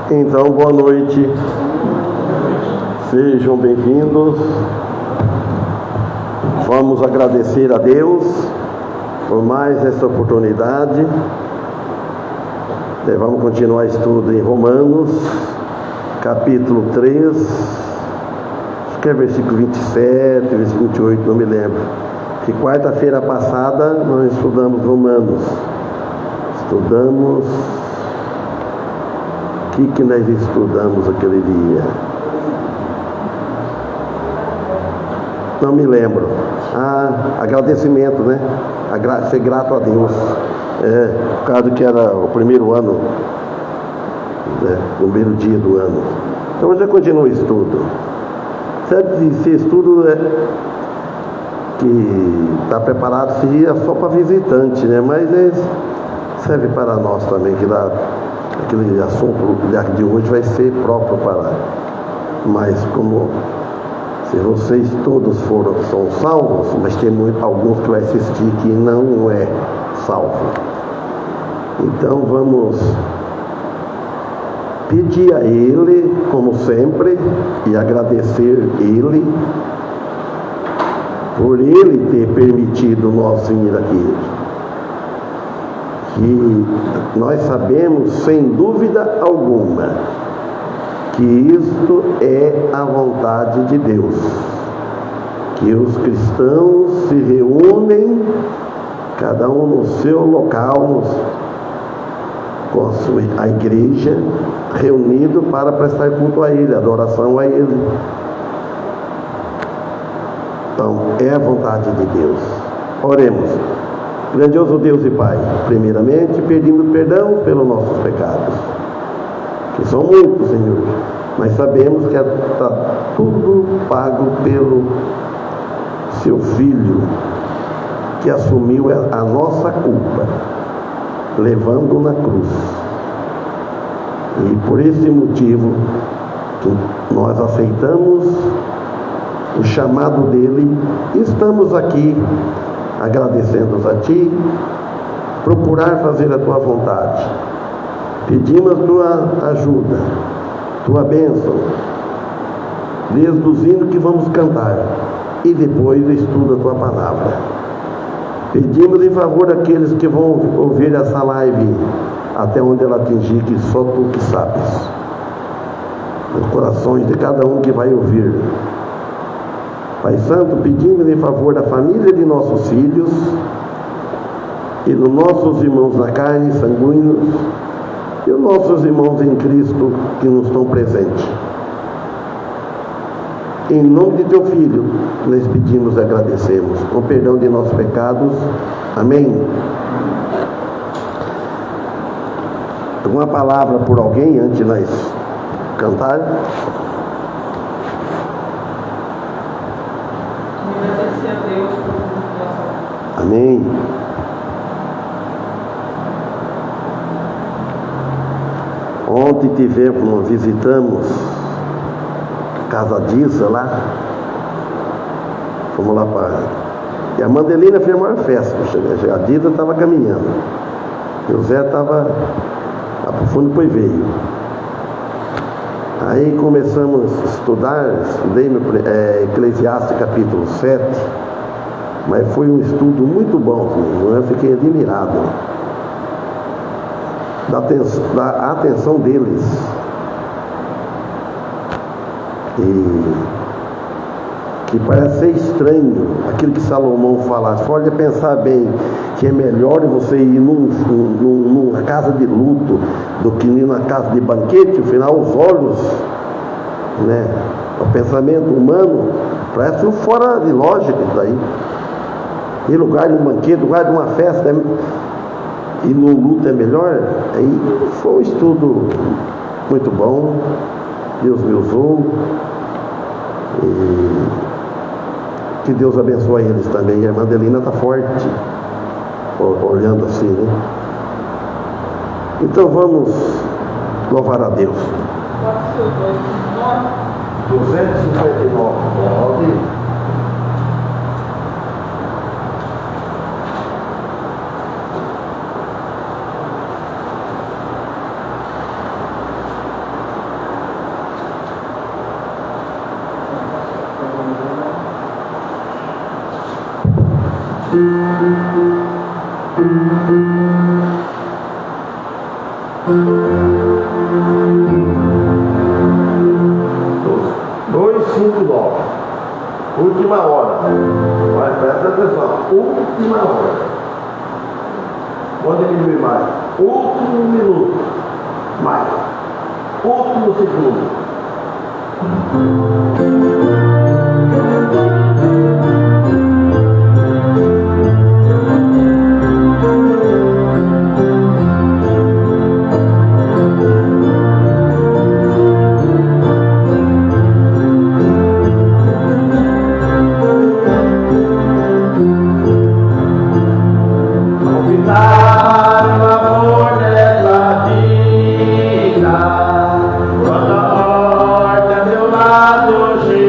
Então, boa noite, sejam bem-vindos. Vamos agradecer a Deus por mais essa oportunidade. Vamos continuar o estudo em Romanos, capítulo 3, acho que é versículo 27, versículo 28, não me lembro. Que quarta-feira passada nós estudamos Romanos. O que nós estudamos aquele dia? Não me lembro. Agradecimento, né? Ser grato a Deus. Por causa que era o primeiro ano, né? O primeiro dia do ano. Então já continua o estudo. Sabe, esse estudo que está preparado seria só para visitante, né? Mas serve para nós também, que aquele assunto de hoje vai ser próprio para. Mas como se vocês todos são salvos, mas tem alguns que vai assistir que não é salvo. Então vamos pedir a Ele, como sempre, e agradecer Ele por Ele ter permitido nós vir aqui. Que nós sabemos, sem dúvida alguma, que isto é a vontade de Deus, que os cristãos se reúnem, cada um no seu local, com a igreja, reunido para prestar culto a Ele, adoração a Ele. Então, é a vontade de Deus. Oremos. Grandioso Deus e Pai, primeiramente pedimos perdão pelos nossos pecados, que são muitos, Senhor, mas sabemos que está tudo pago pelo Seu Filho, que assumiu a nossa culpa, levando na cruz. E por esse motivo que nós aceitamos o chamado dele, estamos aqui agradecendo a Ti, procurar fazer a Tua vontade. Pedimos a Tua ajuda, Tua bênção, desde os hinos que vamos cantar e depois do estudo da Tua palavra. Pedimos em favor daqueles que vão ouvir essa live até onde ela atingir, que só Tu que sabes, nos corações de cada um que vai ouvir. Pai Santo, pedimos em favor da família de nossos filhos e dos nossos irmãos na carne, sanguíneos, e os nossos irmãos em Cristo que nos estão presentes. Em nome de Teu Filho, nós pedimos e agradecemos, com perdão de nossos pecados. Amém. Alguma palavra por alguém antes de nós cantar? Amém. Ontem visitamos a casa Disa lá. Fomos lá para... E a Mandelina fez a maior festa. A Disa estava caminhando. E o Zé estava lá para o fundo, depois veio. Aí começamos a estudei Eclesiastes capítulo 7. Mas foi um estudo muito bom, eu fiquei admirado da atenção deles. E que parece ser estranho aquilo que Salomão fala. Pode pensar bem que é melhor você ir numa casa de luto do que ir numa casa de banquete. Afinal, os olhos, né, o pensamento humano parece fora de lógica isso daí. Em lugar de um banquete, lugar de uma festa, e no luto é melhor. Aí foi um estudo muito bom. Deus me usou. E que Deus abençoe eles também. E a irmã Adelina está forte, olhando assim, né? Então vamos louvar a Deus. 259. Última hora. Mas presta atenção. Última hora. Pode diminuir mais. Último minuto. Mais. Último segundo. Quando a morte a meu lado chega.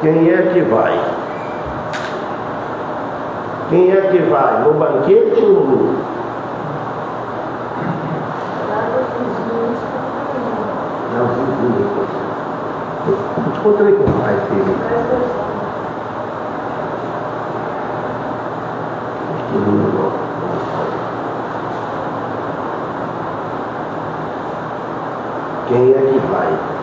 Quem é que vai? Quem é que vai? No banquete ou no luto? Não, te encontrei com o pai dele. Quem é que vai?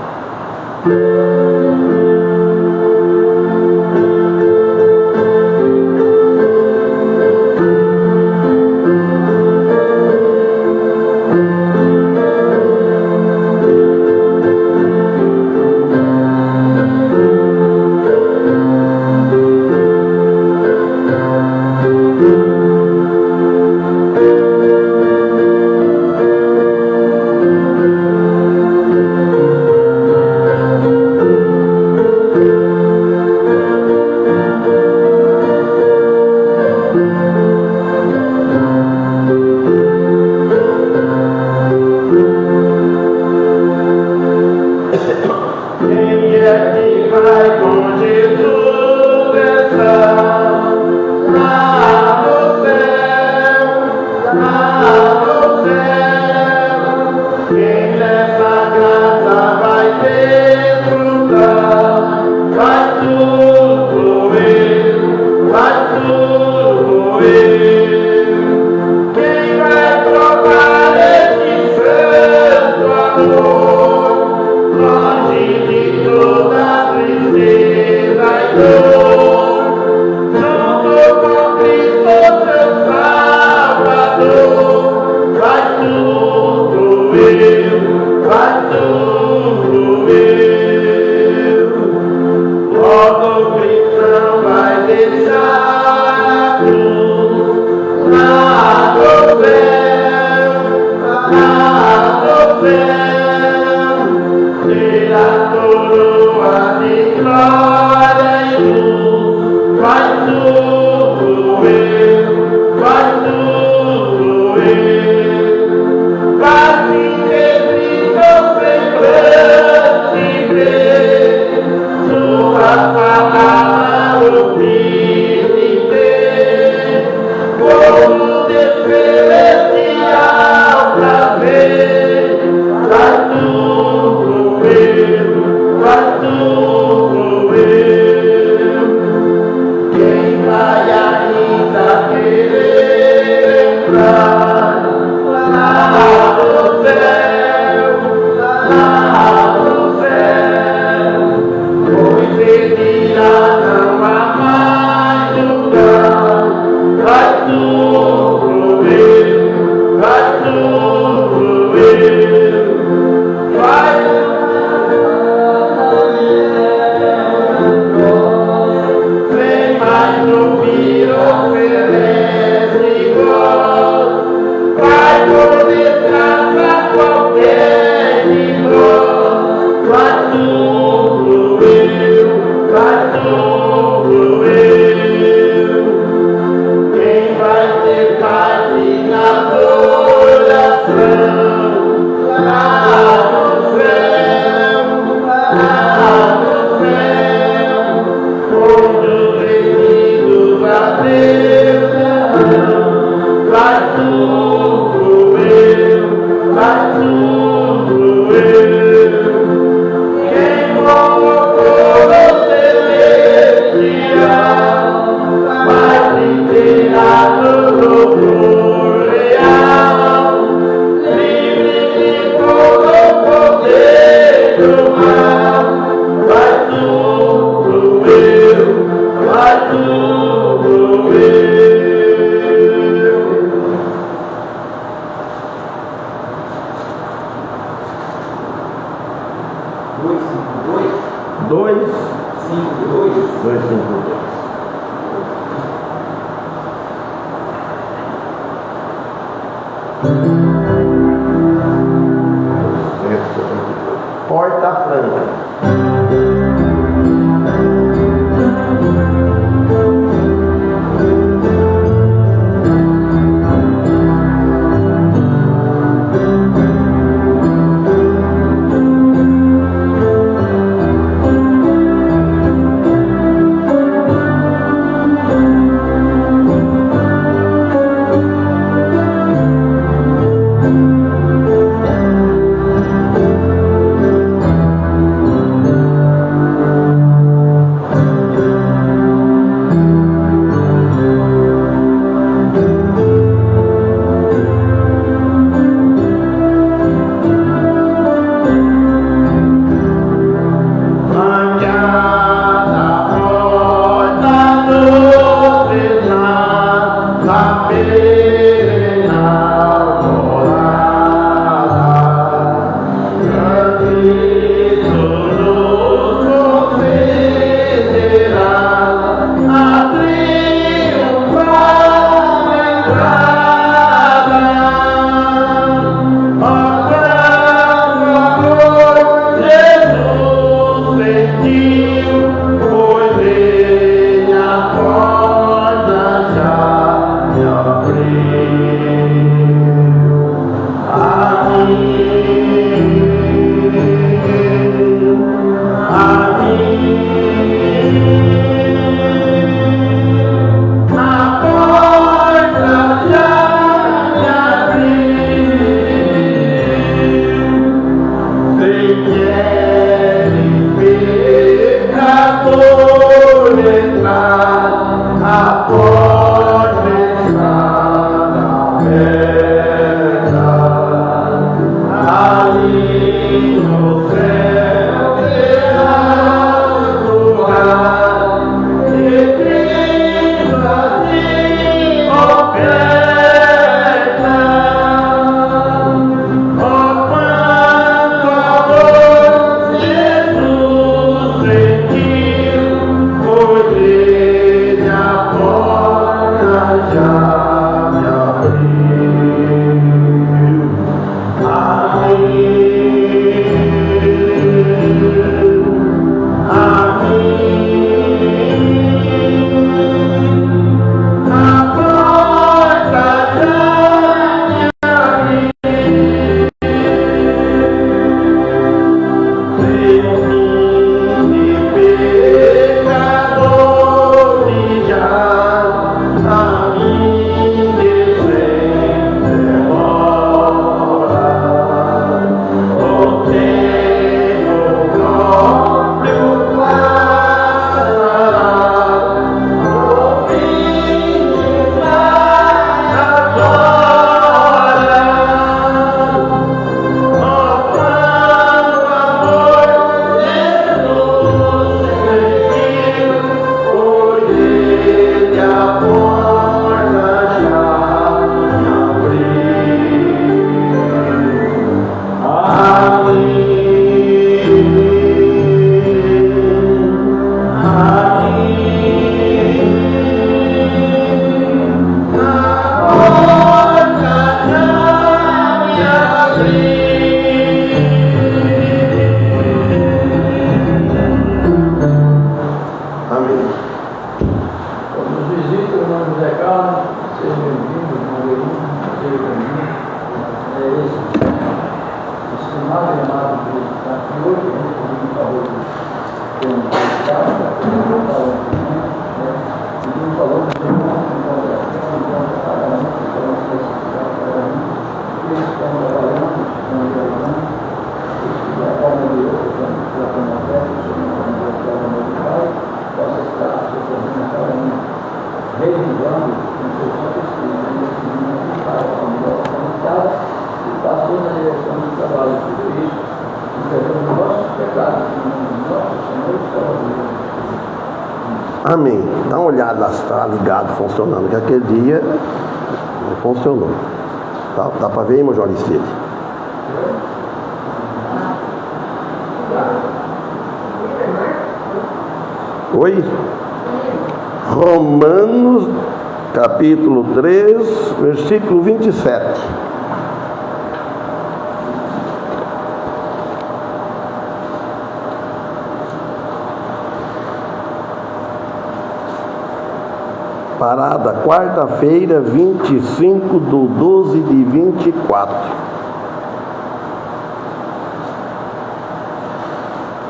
Porta Franca. Amém. Nos visita o irmão José Carlos, seja bem-vindo, irmão Belinho, seja bem-vindo. É esse estimado e amado que está aqui hoje, a gente pediu um favor de ter um convidado, para poder voltar ao pediu um favor de ter um congregação, um pagamento, que estão necessitados para mim, que eles estão trabalhando, estão realizando, e a forma de Deus, que estão tratando a fé, que estão tratando a fé do Pai, possa estar suportando cada um, reivindicando com seus santos espíritos, para a família conectada e passou na direção do trabalho de tudo isso, entregando os nossos pecados, em nome do nosso Senhor e Salvador. Amém. Dá uma olhada lá se está ligado, funcionando, que aquele dia não funcionou. Dá para ver, irmão João Aristide? Oi? Romanos, capítulo 3, versículo 27. Parada, quarta-feira, 25/12/24.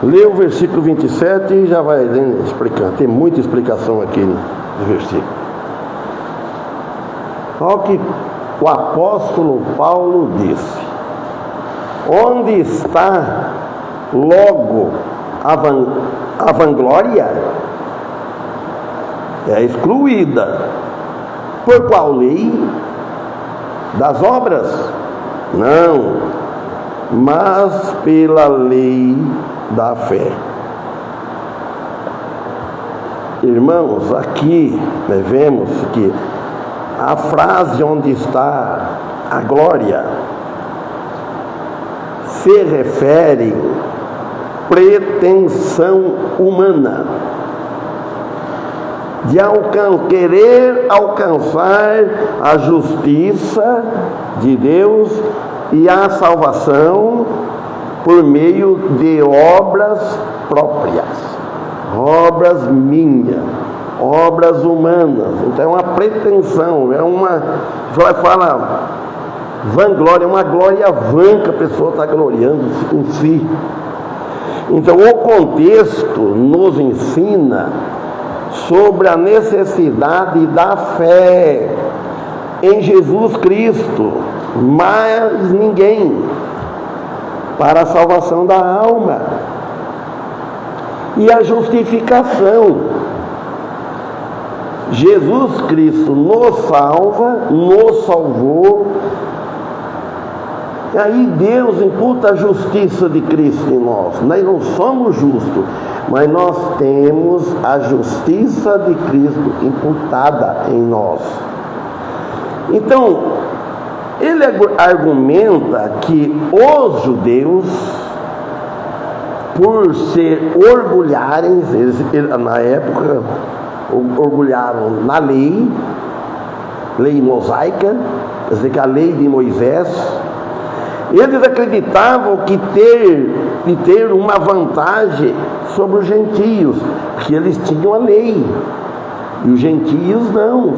Lê o versículo 27 e já vai explicando. Tem muita explicação aqui no versículo. Olha o que o apóstolo Paulo disse: onde está logo a vanglória? É excluída. Por qual lei? Das obras? Não, mas pela lei da fé. Irmãos, aqui nós vemos que a frase onde está a glória se refere pretensão humana de querer alcançar a justiça de Deus e a salvação por meio de obras próprias, obras minhas, obras humanas. Então é uma pretensão, é uma, vai falar, vanglória, é uma glória vã que a pessoa está gloriando em si. Então o contexto nos ensina sobre a necessidade da fé em Jesus Cristo, mais ninguém, para a salvação da alma e a justificação. Jesus Cristo nos salva, nos salvou, e aí Deus imputa a justiça de Cristo em nós. Nós não somos justos, mas nós temos a justiça de Cristo imputada em nós. Então, ele argumenta que os judeus, por se orgulharem, eles na época orgulharam na lei mosaica, quer dizer que a lei de Moisés, eles acreditavam que ter uma vantagem sobre os gentios, que eles tinham a lei, e os gentios não.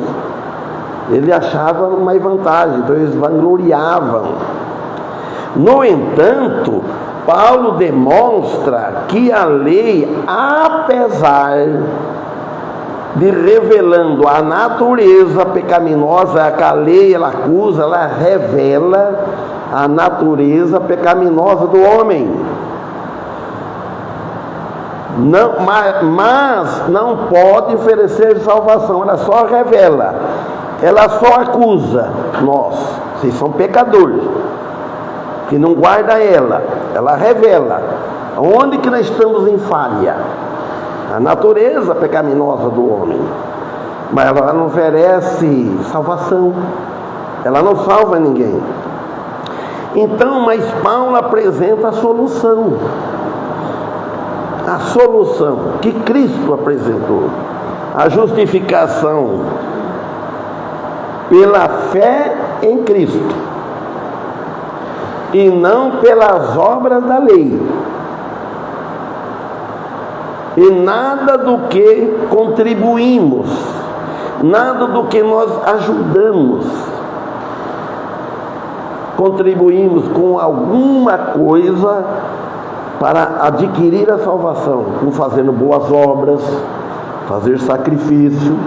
Ele achava mais vantagem, então eles vangloriavam. No entanto, Paulo demonstra que a lei, apesar de revelando a natureza pecaminosa, que a lei ela acusa, ela revela a natureza pecaminosa do homem. Não, mas não pode oferecer salvação, ela só revela, ela só acusa nós, vocês são pecadores, que não guarda ela revela onde que nós estamos em falha, a natureza pecaminosa do homem, mas ela não oferece salvação, ela não salva ninguém. Então, mas Paulo apresenta a solução que Cristo apresentou, a justificação pela fé em Cristo e não pelas obras da lei. e nada do que contribuímos, nada do que nós ajudamos, contribuímos com alguma coisa para adquirir a salvação, como fazendo boas obras, fazer sacrifício,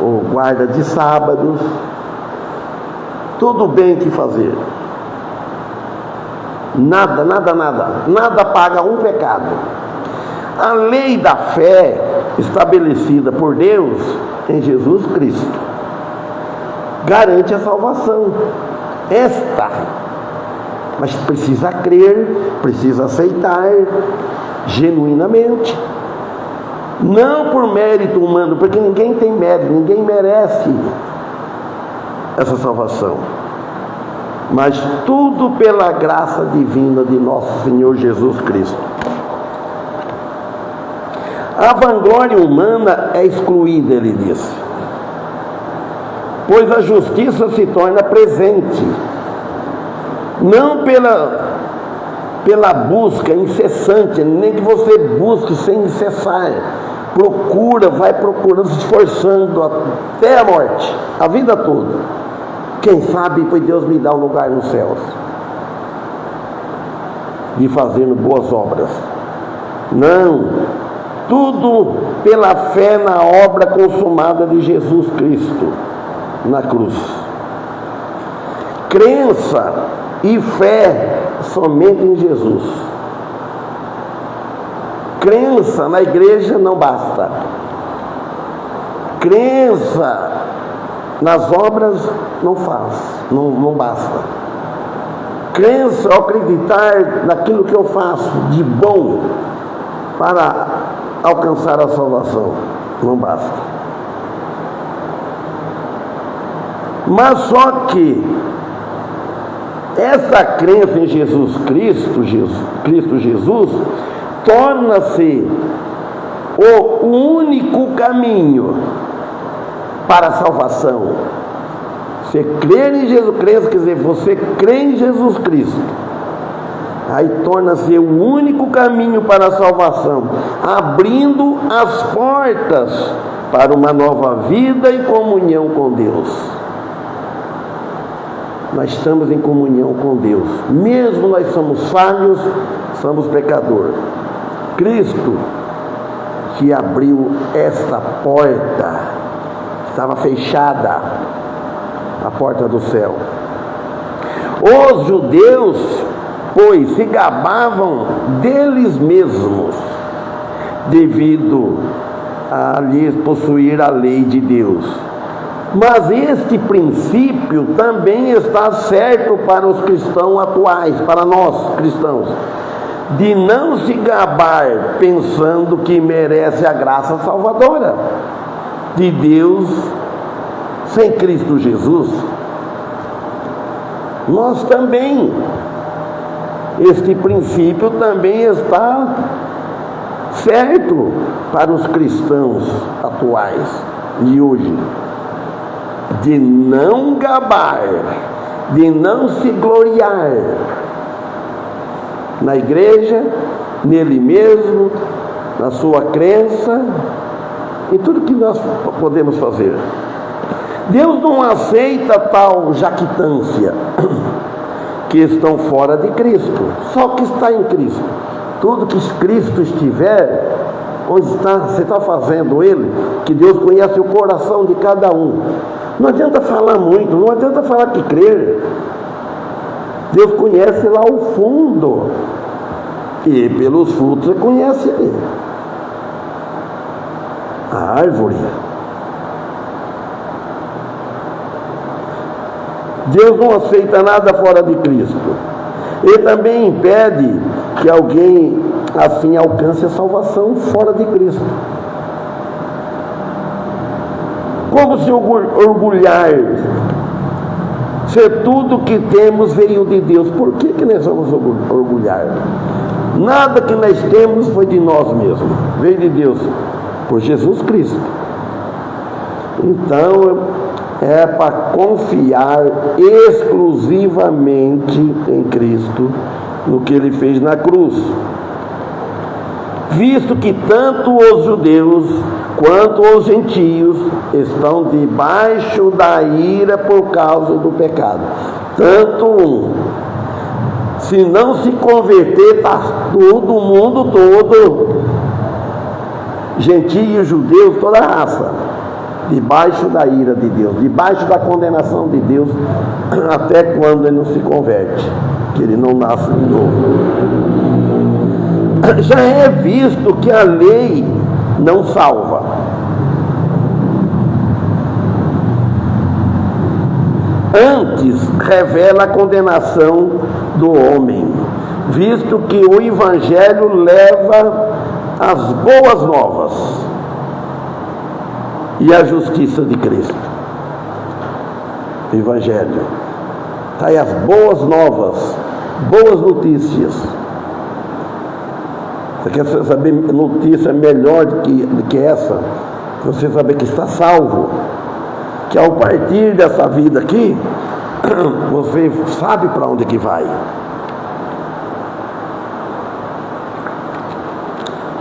ou guarda de sábados, tudo bem que fazer. Nada paga um pecado. A lei da fé estabelecida por Deus em Jesus Cristo garante a salvação. Mas precisa crer, precisa aceitar genuinamente, não por mérito humano, porque ninguém tem mérito, ninguém merece essa salvação, mas tudo pela graça divina de nosso Senhor Jesus Cristo. A vanglória humana é excluída, ele disse, pois a justiça se torna presente, não pela busca incessante, nem que você busque sem cessar, vai procurando, se esforçando até a morte, a vida toda. Quem sabe, pois Deus me dá um lugar nos céus, e fazendo boas obras. Não, tudo pela fé na obra consumada de Jesus Cristo na cruz. Crença e fé somente em Jesus. Crença na igreja não basta. Crença nas obras não basta. Crença ou acreditar naquilo que eu faço de bom para alcançar a salvação não basta. Mas só que essa crença em Jesus Cristo Jesus, torna-se o único caminho para a salvação. Você crer em Jesus Cristo, quer dizer, você crê em Jesus Cristo, aí torna-se o único caminho para a salvação, abrindo as portas para uma nova vida e comunhão com Deus. Nós estamos em comunhão com Deus, mesmo nós somos falhos, somos pecadores. Cristo que abriu esta porta, estava fechada a porta do céu. Os judeus, pois, se gabavam deles mesmos, devido a lhes possuir a lei de Deus. Mas este princípio também está certo para os cristãos atuais, para nós cristãos, de não se gabar pensando que merece a graça salvadora de Deus sem Cristo Jesus. Nós também, este princípio também está certo para os cristãos atuais de hoje, de não gabar, de não se gloriar na igreja, nele mesmo, na sua crença, em tudo que nós podemos fazer. Deus não aceita tal jactância que estão fora de Cristo, só que está em Cristo. Tudo que Cristo estiver, onde está, você está fazendo Ele, que Deus conhece o coração de cada um. Não adianta falar muito, não adianta falar que crer. Deus conhece lá o fundo, e pelos frutos você conhece Ele. A árvore. Deus não aceita nada fora de Cristo. Ele também impede que alguém assim alcance a salvação fora de Cristo. Como se orgulhar se tudo que temos veio de Deus? Por que nós vamos orgulhar? Nada que nós temos foi de nós mesmos, veio de Deus, por Jesus Cristo. Então é para confiar exclusivamente em Cristo, no que Ele fez na cruz. visto que tanto os judeus quanto os gentios estão debaixo da ira por causa do pecado. Tanto um, se não se converter, está todo o mundo todo, gentios, judeus, toda a raça, debaixo da ira de Deus, debaixo da condenação de Deus, até quando ele não se converte, que ele não nasce de novo. Já é visto que a lei não salva. Antes revela a condenação do homem, visto que o Evangelho leva as boas novas e a justiça de Cristo. O Evangelho está aí, as boas novas, boas notícias. Você quer saber notícia melhor do que essa? Você saber que está salvo, que ao partir dessa vida aqui, você sabe para onde que vai.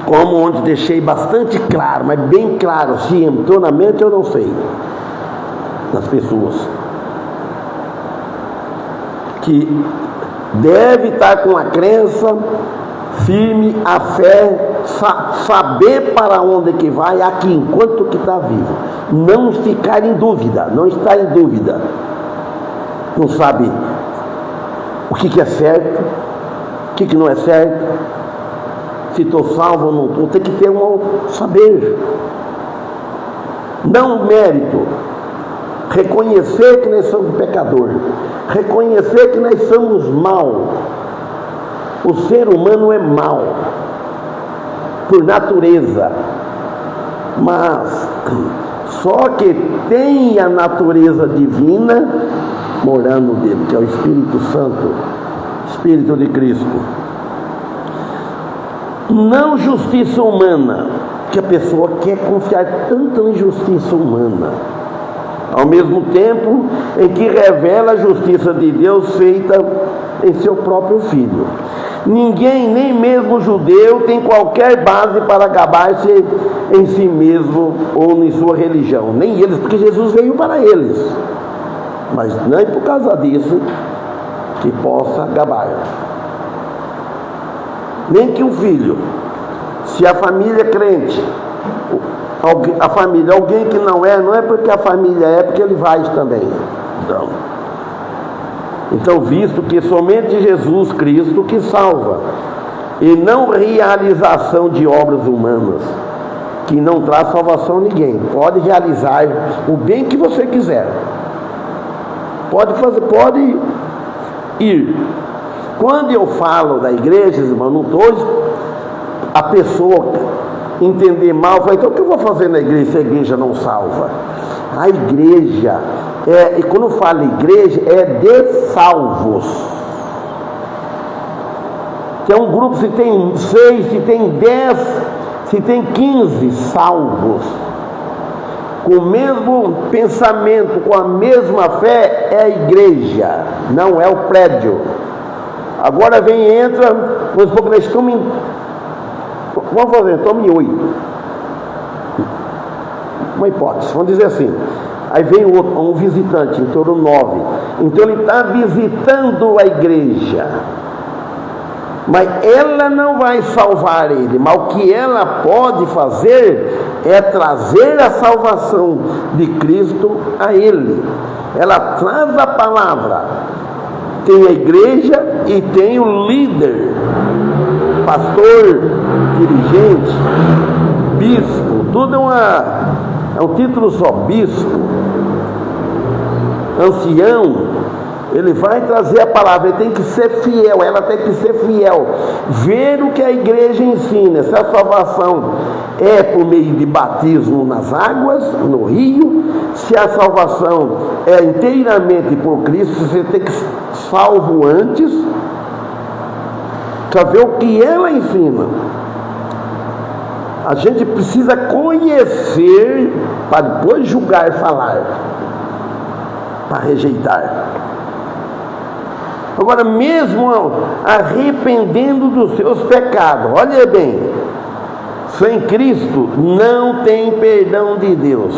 Como onde deixei bastante claro, mas bem claro, se entrou na mente eu não sei, das pessoas, que deve estar com a crença firme, a fé, saber para onde que vai aqui, enquanto que está vivo, não ficar em dúvida, não estar em dúvida, não sabe o que é certo, o que não é certo, se estou salvo ou não estou, tem que ter um saber, não mérito, reconhecer que nós somos pecadores, reconhecer que nós somos maus. O ser humano é mau por natureza, mas só que tem a natureza divina morando dele, que é o Espírito Santo, Espírito de Cristo. Não justiça humana, que a pessoa quer confiar tanto em justiça humana, ao mesmo tempo em que revela a justiça de Deus feita em seu próprio Filho. Ninguém, nem mesmo judeu, tem qualquer base para gabar-se em si mesmo ou em sua religião. Nem eles, porque Jesus veio para eles. Mas não é por causa disso que possa gabar. Nem que o filho, se a família é crente, a família, alguém que não é porque a família é, porque ele vai também. Então, visto que somente Jesus Cristo que salva, e não realização de obras humanas, que não traz salvação a ninguém. Pode realizar o bem que você quiser, pode fazer, pode ir. Quando eu falo da igreja, irmão, não estou a pessoa entender mal, fala, então o que eu vou fazer na igreja se a igreja não salva? A igreja, e quando falo igreja, é de salvos. Que é um grupo, se tem 6, se tem 10, se tem 15 salvos, com o mesmo pensamento, com a mesma fé, é a igreja, não é o prédio. Agora entra, vamos supor que nós estamos em, vamos fazer, estamos em 8. Uma hipótese, vamos dizer assim. Aí vem um visitante, em torno 9. Então ele está visitando a igreja. Mas ela não vai salvar ele. Mas o que ela pode fazer é trazer a salvação de Cristo a ele. Ela traz a palavra. Tem a igreja e tem o líder, pastor, dirigente, bispo, tudo é um título só, bispo, ancião. Ele vai trazer a palavra, ele tem que ser fiel, ela tem que ser fiel, ver o que a igreja ensina, se a salvação é por meio de batismo nas águas, no rio, se a salvação é inteiramente por Cristo, você tem que ser salvo antes, para ver o que ela ensina. A gente precisa conhecer para depois julgar e falar, para rejeitar. Agora, mesmo arrependendo dos seus pecados, olha bem, sem Cristo não tem perdão de Deus.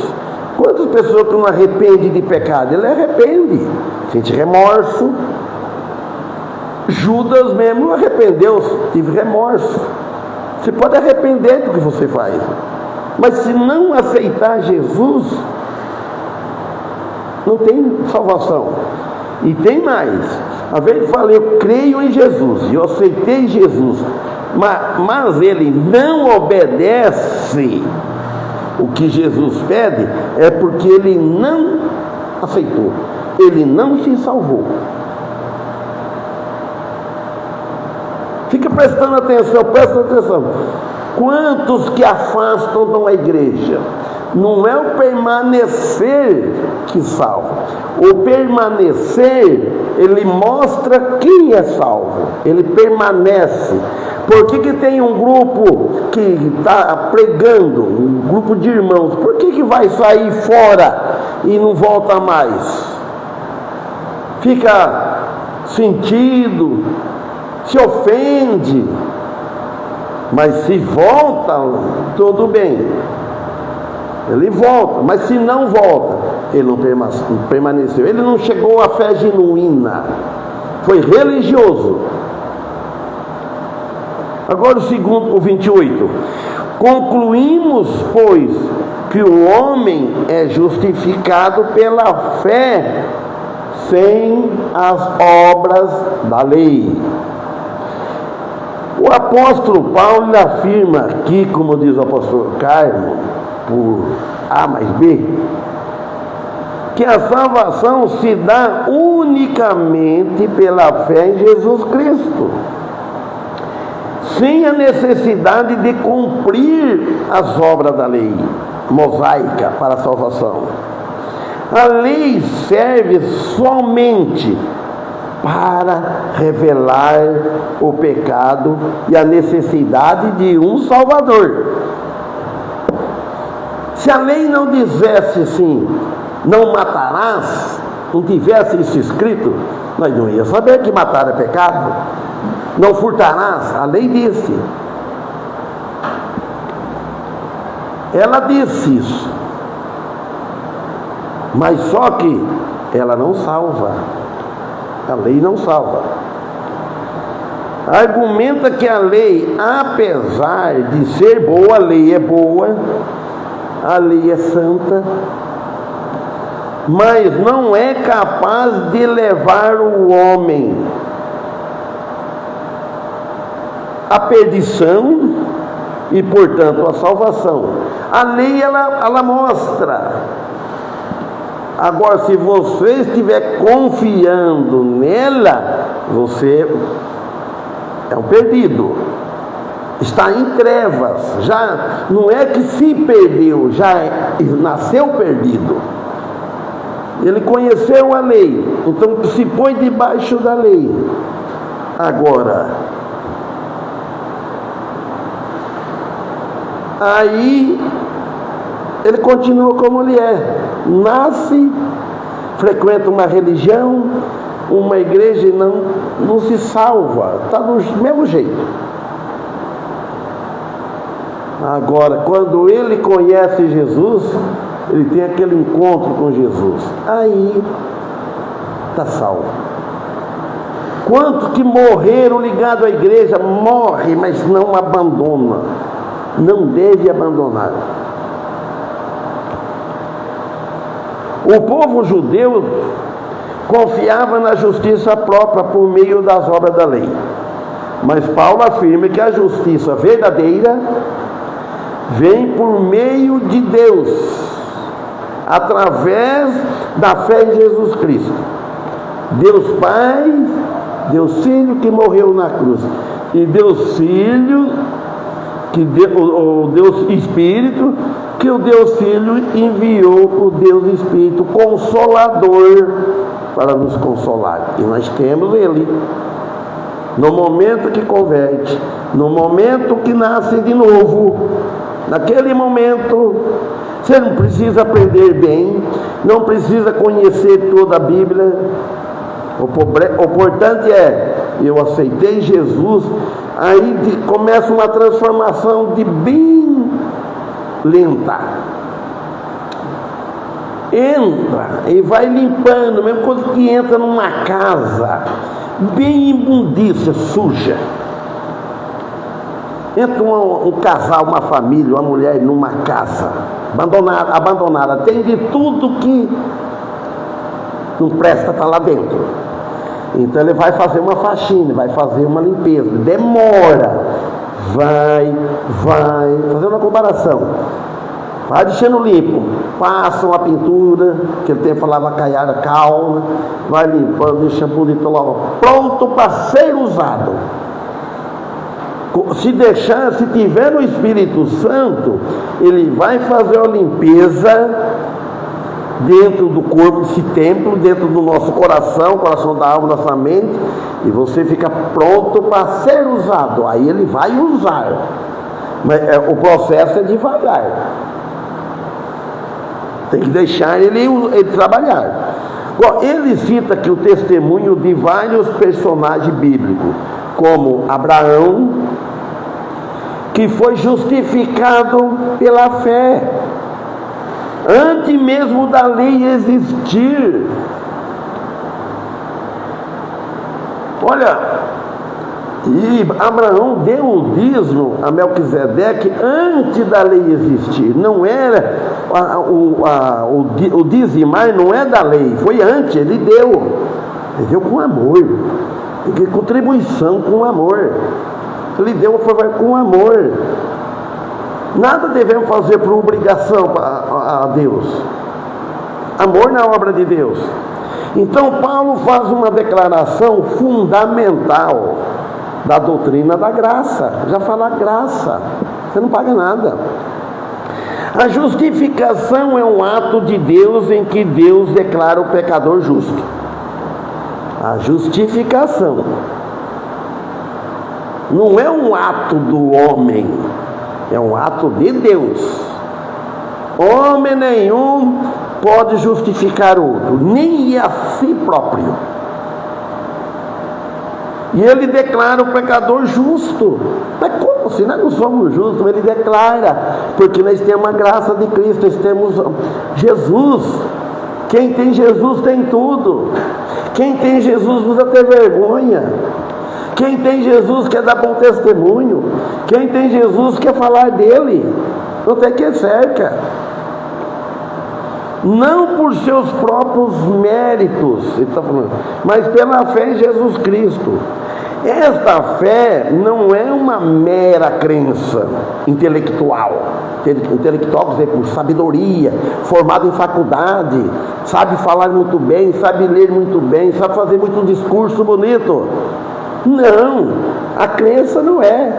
Quantas pessoas que não arrependem de pecado? Ele arrepende, sente remorso. Judas mesmo arrependeu, tive remorso. Você pode arrepender do que você faz, mas se não aceitar Jesus, não tem salvação. E tem mais. Às vezes eu falei, eu creio em Jesus, eu aceitei Jesus, mas ele não obedece o que Jesus pede, é porque ele não aceitou, ele não se salvou. Fica prestando atenção, presta atenção. Quantos que afastam de uma igreja? Não é o permanecer que salva. O permanecer, ele mostra quem é salvo. Ele permanece. Por que tem um grupo que está pregando, um grupo de irmãos? Por que vai sair fora e não volta mais? Fica sentido, se ofende, mas se volta, tudo bem. Ele volta, mas se não volta, ele não permaneceu. Ele não chegou à fé genuína, foi religioso. Agora o 28. Concluímos, pois, que o homem é justificado pela fé, sem as obras da lei. O apóstolo Paulo afirma aqui, como diz o apóstolo Carmo, por A mais B, que a salvação se dá unicamente pela fé em Jesus Cristo, sem a necessidade de cumprir as obras da lei mosaica para a salvação. A lei serve somente para revelar o pecado e a necessidade de um Salvador. Se a lei não dissesse assim, não matarás, não tivesse isso escrito, nós não íamos saber que matar é pecado. Não furtarás, a lei disse. Ela disse isso. Mas só que ela não salva. A lei não salva. Argumenta que a lei, apesar de ser boa, a lei é boa, a lei é santa, mas não é capaz de levar o homem à perdição e, portanto, à salvação. A lei, ela mostra. Agora, se você estiver confiando nela, você é um perdido. Está em trevas. Já não é que se perdeu, já nasceu perdido. Ele conheceu a lei, então se põe debaixo da lei. Agora, aí ele continua como ele é. Nasce, frequenta uma religião, uma igreja e não se salva. Está do mesmo jeito. Agora, quando ele conhece Jesus, ele tem aquele encontro com Jesus, aí está salvo. Quantos que morreram ligados à igreja, morre, mas não abandona. Não deve abandonar. O povo judeu confiava na justiça própria por meio das obras da lei. Mas Paulo afirma que a justiça verdadeira vem por meio de Deus, através da fé em Jesus Cristo. Deus Pai, Deus Filho que morreu na cruz, e Deus Filho, o Deus Espírito, que o Deus Filho enviou o Deus Espírito Consolador para nos consolar. E nós temos Ele. No momento que converte, no momento que nasce de novo, naquele momento, você não precisa aprender bem, não precisa conhecer toda a Bíblia. O importante é, eu aceitei Jesus, aí começa uma transformação de bem lenta. Entra e vai limpando, mesmo coisa que entra numa casa bem imundícia, suja. Entra um casal, uma família, uma mulher numa casa abandonada, tem de tudo que não presta, está lá dentro. Então ele vai fazer uma faxina, vai fazer uma limpeza, demora, vai fazer uma comparação, vai deixando limpo, passa uma pintura, que ele tem que falar vacaiada, calma, vai limpando, deixa bonito logo, pronto para ser usado. Se deixar, se tiver o Espírito Santo, ele vai fazer uma limpeza dentro do corpo, esse templo, dentro do nosso coração da alma, nossa mente, e você fica pronto para ser usado. Aí ele vai usar, mas o processo é devagar, tem que deixar ele trabalhar. Bom, ele cita aqui o testemunho de vários personagens bíblicos, como Abraão, que foi justificado pela fé antes mesmo da lei existir. Olha, e Abraão deu o dízimo a Melquisedeque antes da lei existir. Não era o dizimar, não é da lei, foi antes. Ele deu com amor, porque contribuição com amor. Ele deu com amor. Nada devemos fazer por obrigação a Deus. Amor na obra de Deus. Então Paulo faz uma declaração fundamental da doutrina da graça. Já fala graça, você não paga nada. A justificação é um ato de Deus em que Deus declara o pecador justo. A justificação não é um ato do homem, é um ato de Deus. Homem nenhum pode justificar outro, nem a si próprio. E ele declara o pecador justo. Mas como? Se nós não somos justos, ele declara, porque nós temos a graça de Cristo, nós temos Jesus. Quem tem Jesus tem tudo. Quem tem Jesus não precisa ter vergonha. Quem tem Jesus quer dar bom testemunho. Quem tem Jesus quer falar dele. Não tem quem cerca. Não por seus próprios méritos, ele está falando, mas pela fé em Jesus Cristo. Esta fé não é uma mera crença intelectual. Intelectual quer dizer por sabedoria, formado em faculdade, sabe falar muito bem, sabe ler muito bem, sabe fazer muito discurso bonito. Não, a crença não é.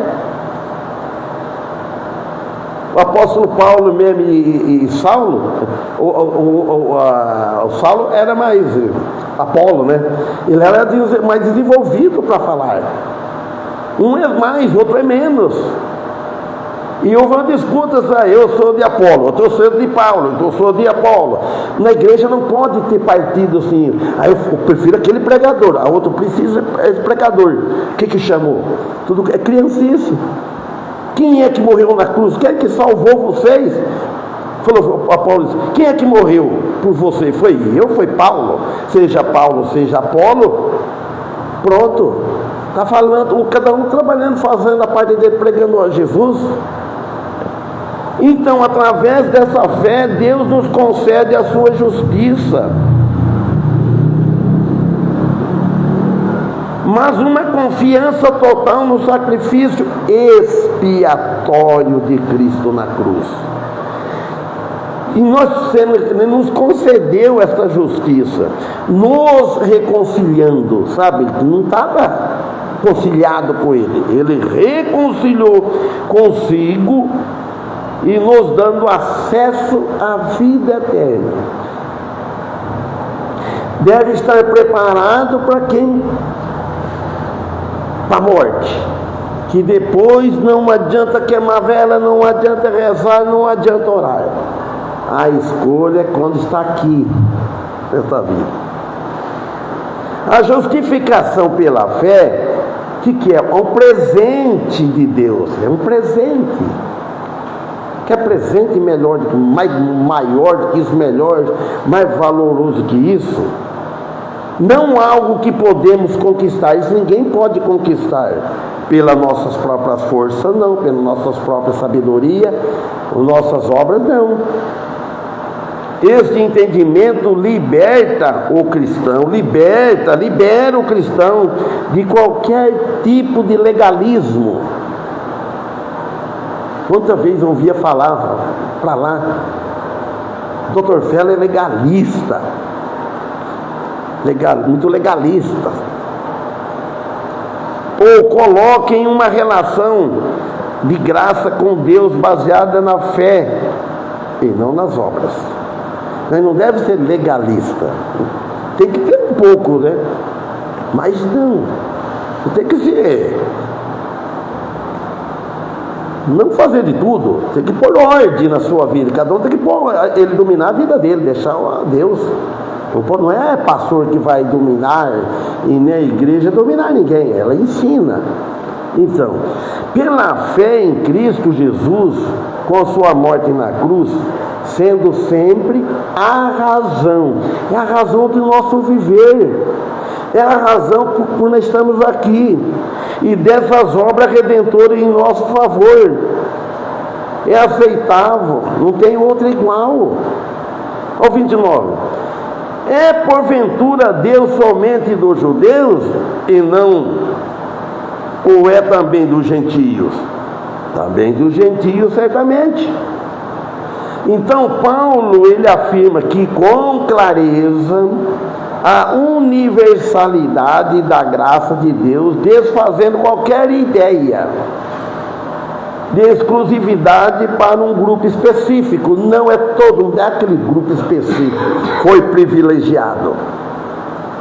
O apóstolo Paulo mesmo e Saulo, o Saulo era mais Apolo, né? Ele era mais desenvolvido para falar. Um é mais, outro é menos. E houve uma disputa, eu sou de Apolo, outro eu sou de Paulo, outro eu sou de Apolo. Na igreja não pode ter partido assim. Aí eu prefiro aquele pregador, a outro precisa esse pregador. O que chamou? Tudo é criancice. Quem é que morreu na cruz? Quem é que salvou vocês? Falou Apolo, quem é que morreu por você? Foi eu, foi Paulo. Seja Paulo, seja Apolo. Pronto. Está falando, cada um trabalhando, fazendo a parte dele, pregando a Jesus. Então, através dessa fé, Deus nos concede a sua justiça. Mas uma confiança total no sacrifício expiatório de Cristo na cruz. E Ele nos concedeu essa justiça, nos reconciliando, sabe? Não estava conciliado com Ele reconciliou consigo e nos dando acesso à vida eterna. Deve estar preparado para quem? Para a morte, que depois não adianta queimar vela, não adianta rezar, não adianta orar. A escolha é quando está aqui, nessa vida. A justificação pela fé, o que é? É um presente de Deus, é um presente Quer presente melhor, maior do que isso, melhor, mais valoroso que isso? Não há algo que podemos conquistar. Isso ninguém pode conquistar pelas nossas próprias forças, não, pela nossa própria sabedoria, nossas obras, não. Este entendimento liberta o cristão, libera o cristão de qualquer tipo de legalismo. Quantas vezes eu ouvia falar para lá, Dr. Fela é legalista, muito legalista. Ou coloquem uma relação de graça com Deus baseada na fé e não nas obras. Mas não deve ser legalista. Tem que ter um pouco, né? Mas não tem que ser. Não fazer de tudo. Tem que pôr ordem na sua vida. Cada um tem que pôr, ele dominar a vida dele, deixar a Deus. Não é pastor que vai dominar e nem a igreja dominar ninguém. Ela ensina. Então, pela fé em Cristo Jesus, com a sua morte na cruz, sendo sempre a razão, é a razão do nosso viver, é a razão por nós estamos aqui, e dessas obras redentoras em nosso favor, é aceitável, não tem outra igual. Ao 29, é porventura Deus somente dos judeus e não, ou é também dos gentios? Também dos gentios, certamente. Então Paulo, ele afirma que com clareza a universalidade da graça de Deus, desfazendo qualquer ideia de exclusividade para um grupo específico. Não é todo, não é aquele grupo específico foi privilegiado.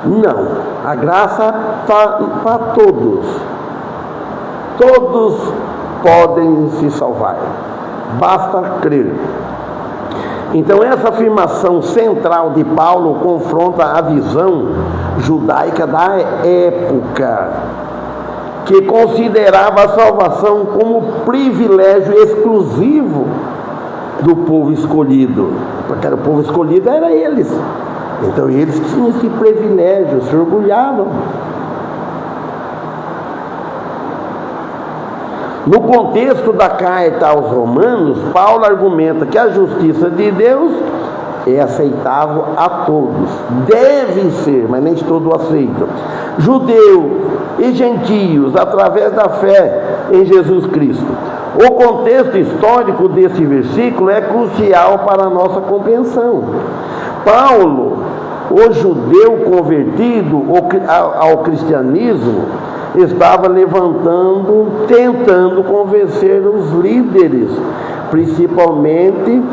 Não, a graça para todos. Todos podem se salvar, basta crer. Então essa afirmação central de Paulo confronta a visão judaica da época, que considerava a salvação como privilégio exclusivo do povo escolhido. Porque o povo escolhido era eles. Então eles tinham esse privilégio, se orgulhavam. No contexto da carta aos Romanos, Paulo argumenta que a justiça de Deus é aceitável a todos. Deve ser, mas nem todos aceitam. Judeus e gentios, através da fé em Jesus Cristo. O contexto histórico desse versículo é crucial para a nossa compreensão. Paulo, o judeu convertido ao cristianismo, estava tentando convencer os líderes, principalmente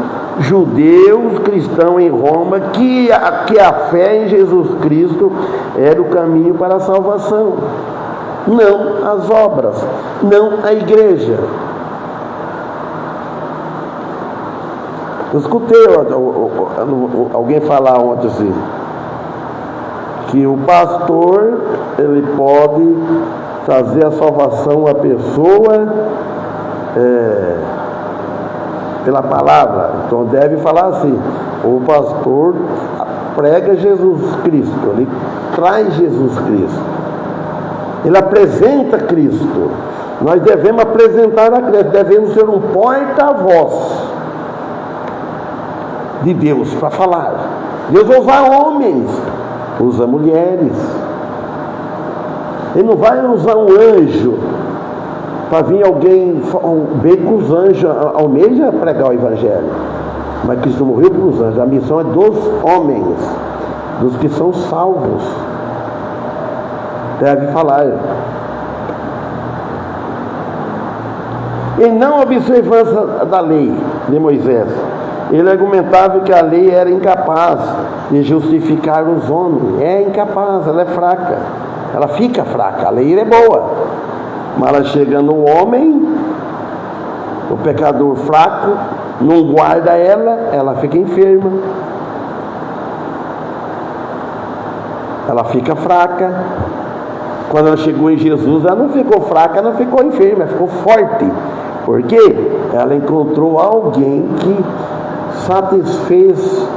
judeus cristãos em Roma, que a fé em Jesus Cristo era o caminho para a salvação, não as obras, não a igreja. Eu escutei alguém falar ontem assim, que o pastor, ele pode trazer a salvação à pessoa pela palavra. Então deve falar assim, o pastor prega Jesus Cristo, ele traz Jesus Cristo, ele apresenta Cristo. Nós devemos apresentar a Cristo, devemos ser um porta-voz de Deus para falar. Deus usa homens, usa mulheres. Ele não vai usar um anjo para vir alguém bem com os anjos, almeja pregar o evangelho. Mas Cristo morreu para os anjos. A missão é dos homens, dos que são salvos. Deve falar. E não observância da lei de Moisés. Ele argumentava que a lei era incapaz de justificar os homens. É incapaz, ela é fraca. Ela fica fraca. A lei é boa, mas ela chega no homem, o pecador fraco, não guarda ela fica enferma. Ela fica fraca. Quando ela chegou em Jesus, ela não ficou fraca, ela ficou enferma, ela ficou forte. Por quê? ela encontrou alguém que satisfez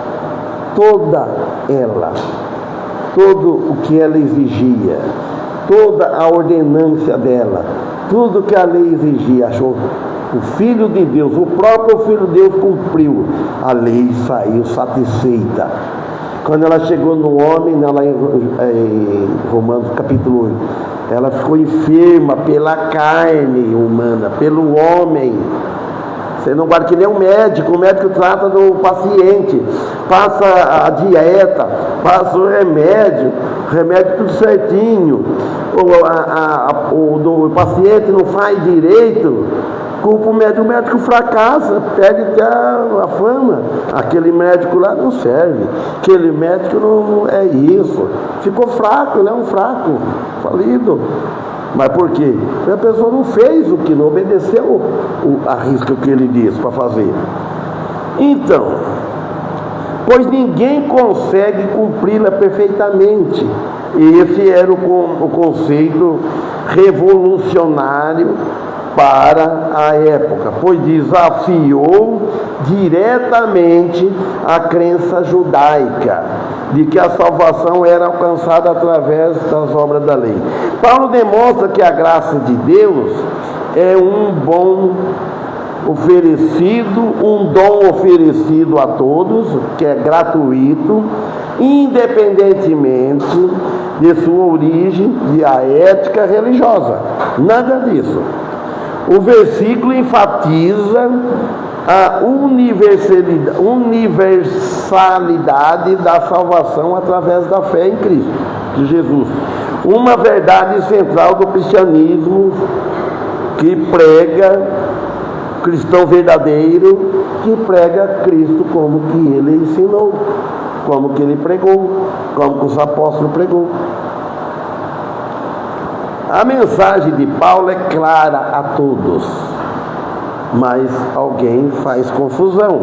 toda ela, todo o que ela exigia, toda a ordenância dela, tudo que a lei exigia. Achou o Filho de Deus, o próprio Filho de Deus cumpriu a lei, saiu satisfeita. Quando ela chegou no homem, lá em Romanos capítulo 8, ela ficou enferma pela carne humana, pelo homem. Você não guarda que nem um médico. O médico trata do paciente, passa a dieta, passa o remédio tudo certinho. O paciente não faz direito, culpa o médico fracassa, perde até a fama. Aquele médico lá não serve, aquele médico não é isso, ficou fraco, ele é um fraco, falido. Mas por quê? Porque a pessoa não fez o que, não obedeceu a risca que ele disse para fazer. Então, pois ninguém consegue cumpri-la perfeitamente. Esse era o conceito revolucionário para a época, pois desafiou diretamente a crença judaica de que a salvação era alcançada através das obras da lei. Paulo demonstra que a graça de Deus é um dom oferecido a todos, que é gratuito, independentemente de sua origem, de a ética religiosa. Nada disso. O versículo enfatiza a universalidade da salvação através da fé em Cristo, de Jesus. Uma verdade central do cristianismo que prega, cristão verdadeiro, que prega Cristo como que ele ensinou, como que ele pregou, como que os apóstolos pregou. A mensagem de Paulo é clara a todos, mas alguém faz confusão.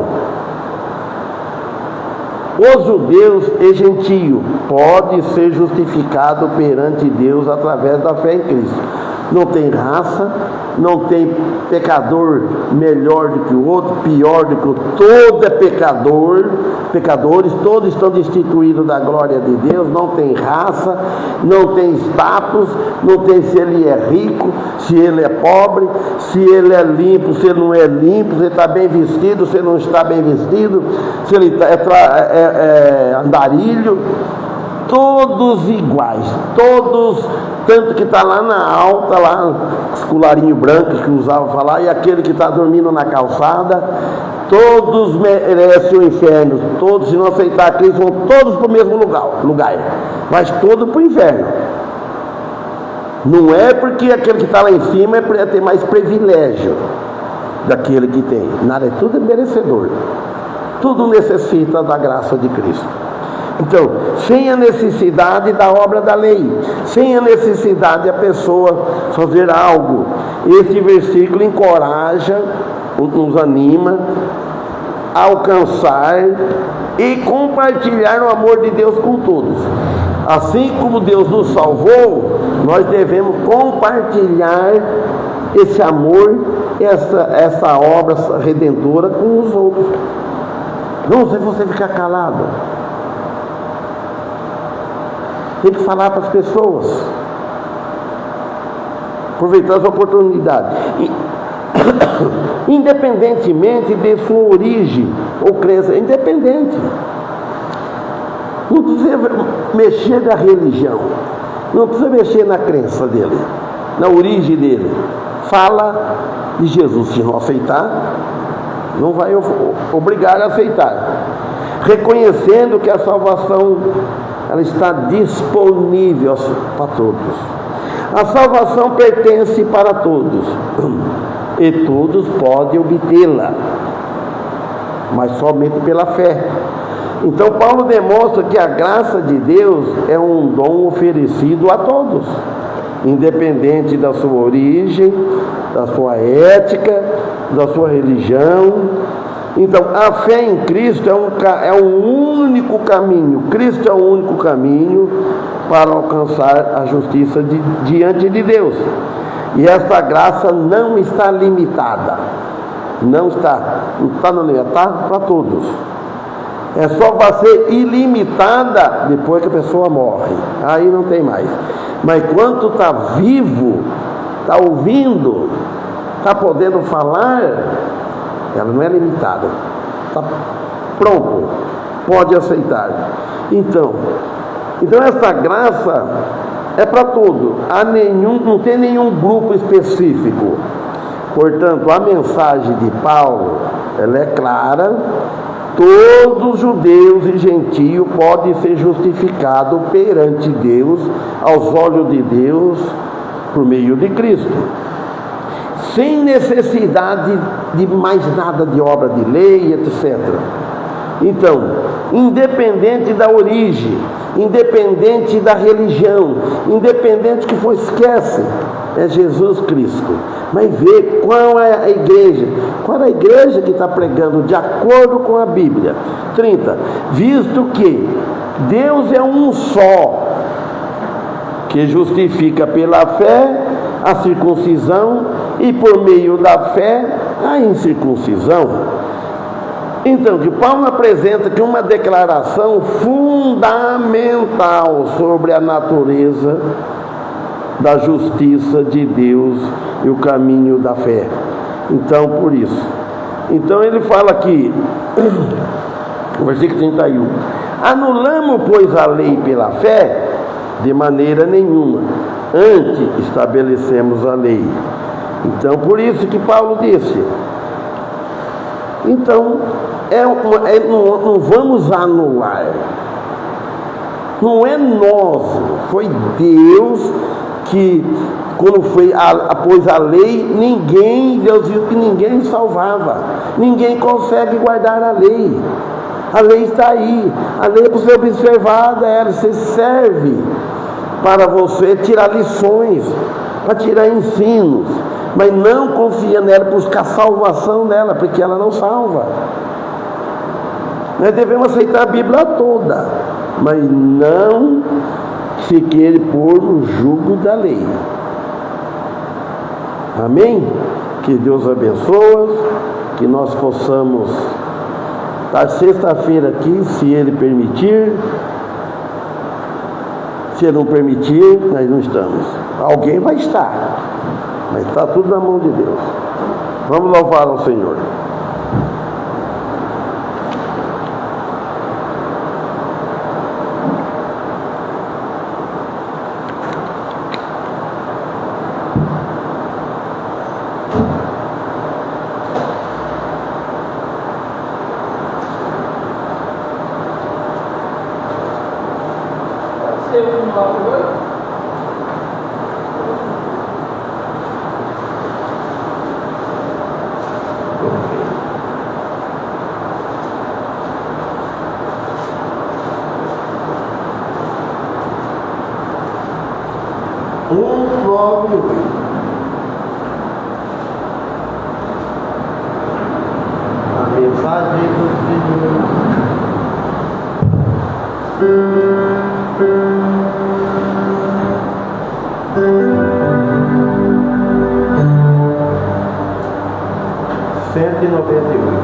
Os judeus e gentios podem ser justificados perante Deus através da fé em Cristo. Não tem raça, não tem pecador melhor do que o outro, pior do que o outro. Todo é pecadores, todos estão destituídos da glória de Deus. Não tem raça, não tem status, não tem se ele é rico, se ele é pobre, se ele é limpo, se ele não é limpo, se ele está bem vestido, se ele não está bem vestido, se ele é andarilho. Todos iguais, todos, tanto que está lá na alta, lá, os colarinhos brancos que usavam falar, e aquele que está dormindo na calçada, todos merecem o inferno, todos, se não aceitar Cristo, vão todos para o mesmo lugar, mas todos para o inferno. Não é porque aquele que está lá em cima tem mais privilégio daquele que tem, nada, tudo é merecedor, tudo necessita da graça de Cristo. Então, sem a necessidade da obra da lei, sem a necessidade da pessoa fazer algo, esse versículo encoraja, nos anima a alcançar e compartilhar o amor de Deus com todos. Assim como Deus nos salvou, nós devemos compartilhar esse amor, essa obra redentora com os outros. Não se você ficar calado. Tem que falar para as pessoas, aproveitar as oportunidades, independentemente de sua origem ou crença, independente. Não precisa mexer na religião, não precisa mexer na crença dele, na origem dele. Fala de Jesus. Se não aceitar, não vai obrigar a aceitar, reconhecendo que a salvação ela está disponível para todos. A salvação pertence para todos e todos podem obtê-la, mas somente pela fé. Então Paulo demonstra que a graça de Deus é um dom oferecido a todos, independente da sua origem, da sua ética, da sua religião. Então, a fé em Cristo é um único caminho. Cristo é o único caminho para alcançar a justiça diante de Deus. E esta graça não está limitada. Não está. Não está na lei, está para todos. É só para ser ilimitada depois que a pessoa morre. Aí não tem mais. Mas quando está vivo, está ouvindo, está podendo falar, ela não é limitada. Está pronto. Pode aceitar. Então essa graça é para tudo. Não tem nenhum grupo específico. Portanto, a mensagem de Paulo, ela é clara. Todos judeus e gentios podem ser justificados perante Deus, aos olhos de Deus, por meio de Cristo, sem necessidade de mais nada de obra de lei, etc. Então, independente da origem, independente da religião, independente que for, esquece, é Jesus Cristo. Mas vê qual é a igreja, qual é a igreja que está pregando de acordo com a Bíblia. 30. Visto que Deus é um só, que justifica pela fé a circuncisão e por meio da fé a incircuncisão. Então, que Paulo apresenta que uma declaração fundamental sobre a natureza da justiça de Deus e o caminho da fé. Então, por isso. Então, ele fala aqui, no versículo 31, anulamos, pois, a lei pela fé? De maneira nenhuma. Antes estabelecemos a lei. Então, por isso que Paulo disse. Então, não vamos anular. Não é nós, foi Deus que, quando pôs a lei, Deus viu que ninguém salvava. Ninguém consegue guardar a lei. A lei está aí. A lei é para ser observada, ela serve para você tirar lições, para tirar ensinos. Mas não confia nela, buscar salvação dela, porque ela não salva. Nós devemos aceitar a Bíblia toda, mas não se querer pôr no jugo da lei. Amém? Que Deus abençoe, que nós possamos estar sexta-feira aqui, se Ele permitir. Se Ele não permitir, nós não estamos. Alguém vai estar, mas está tudo na mão de Deus. Vamos louvar ao Senhor. A mensagem do Senhor. 198.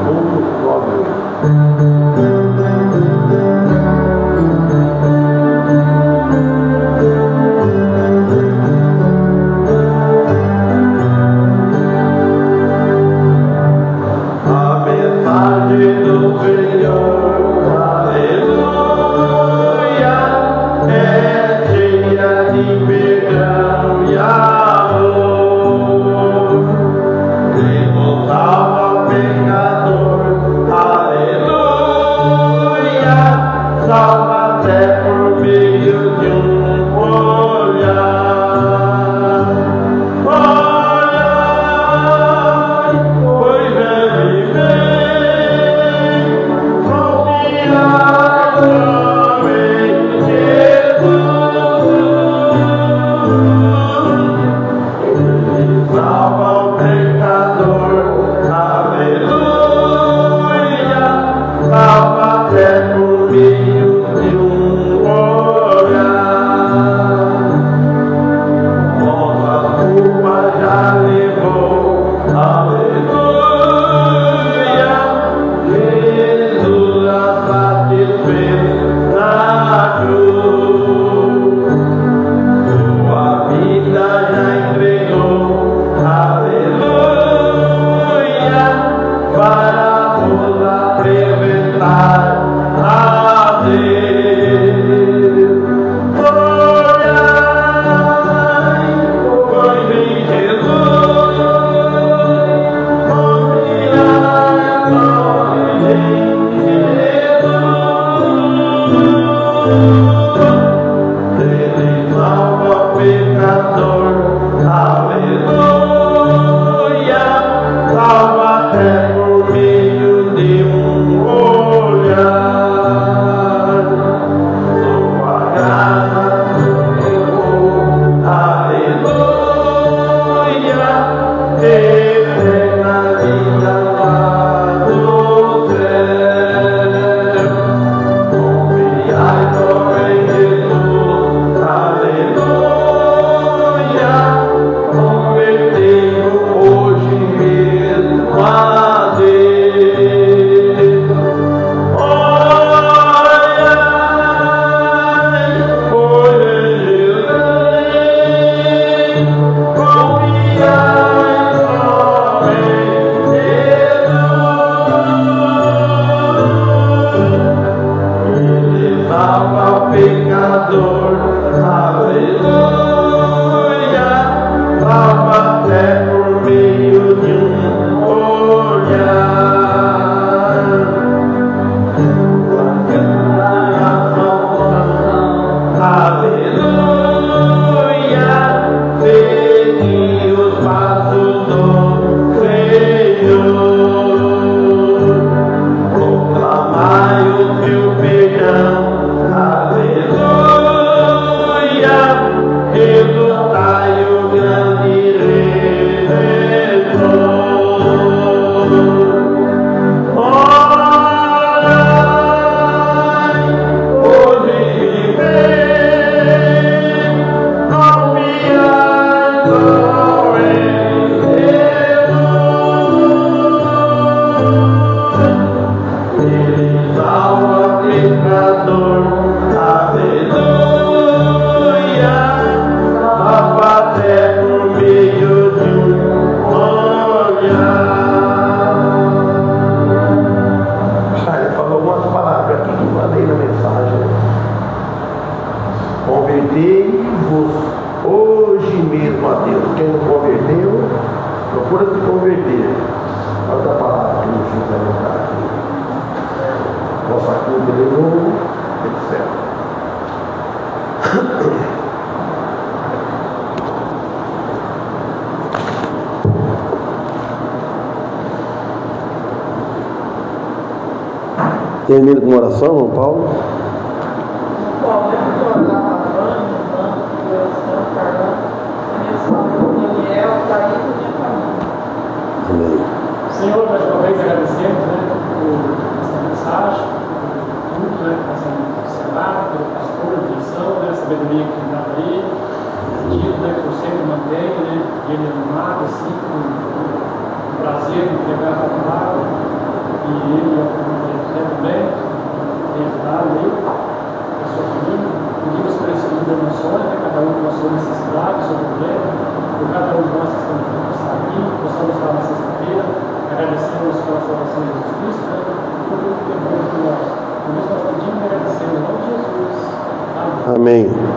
pecador, aleluia, salva até por meio de um olhar. Aleluia, segui os passos do Senhor, proclamai o teu perdão. Aleluia, exultai o grande Redentor. Orai, hoje viver, confiar só em Jesus. Ele salva o pecador. Aleluia, salva até por meio de um olhar. Ele falou algumas palavras aqui que mandei na mensagem. Convertei-vos hoje mesmo a Deus. Quem não converteu, procura se converter. Outra palavra que nos fundamentar aqui. Vossa culpa de novo, etc. Termina com uma oração, João Paulo. Amém. Senhor, mais uma vez agradecemos por essa mensagem, por tudo, essa ensinada, pelo pastor, a direção, a sabedoria que dá para ele, pedido por sempre mantenha ele animado, assim, com prazer de entregar a palavra, e ele também tem ajudado ele, a sua família, pedimos por esse livro de emoções, cada um com a sua necessidade, o seu problema, por cada um de nós que está aqui, possamos estar na sexta-feira, agradecemos pela salvação de Jesus Cristo, por tudo que é bom por nós. Por isso nós pedimos e agradecemos em nome de Jesus. Amém. Amém.